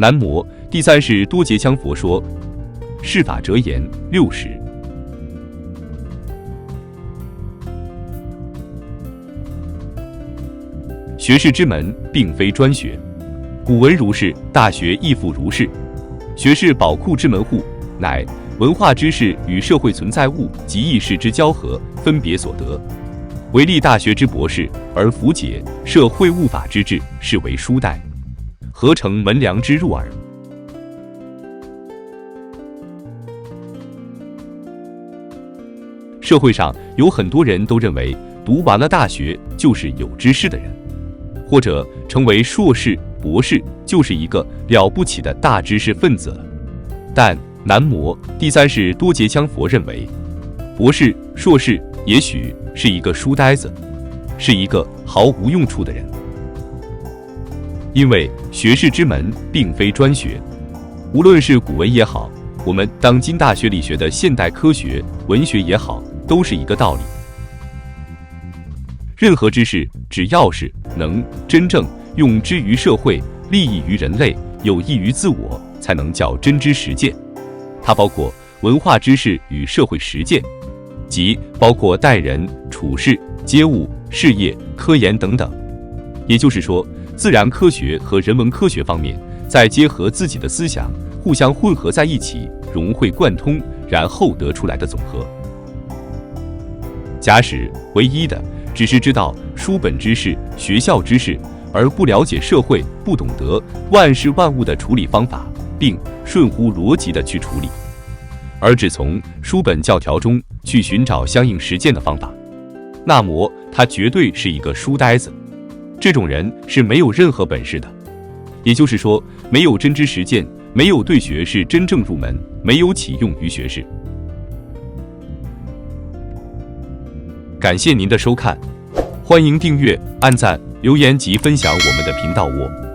南摩。第三是多杰羌佛说，释法折言60。学士之门，并非专学。古文如是，大学亦复如是。学士宝库之门户，乃文化知识与社会存在物及意识之交合分别所得。唯立大学之博士，而弗解社会物法之志，是为书呆，何成门梁之入耳？社会上有很多人都认为，读完了大学就是有知识的人，或者成为硕士、博士就是一个了不起的大知识分子了。但南摩第三世多杰羌佛认为，博士、硕士也许是一个书呆子，是一个毫无用处的人。因为学士之门并非专学，无论是古文也好，我们当今大学里学的现代科学、文学也好，都是一个道理。任何知识，只要是能真正用之于社会，利益于人类，有益于自我，才能叫真知实践。它包括文化知识与社会实践，即包括待人处事、接物、事业、科研等等。也就是说，自然科学和人文科学方面，再结合自己的思想，互相混合在一起，融会贯通，然后得出来的总和。假使唯一的只是知道书本知识、学校知识，而不了解社会，不懂得万事万物的处理方法，并顺乎逻辑的去处理，而只从书本教条中去寻找相应实践的方法，那么他绝对是一个书呆子。这种人是没有任何本事的，也就是说，没有真知实践，没有对学士真正入门，没有启用于学士。感谢您的收看，欢迎订阅、按赞、留言及分享我们的频道哦。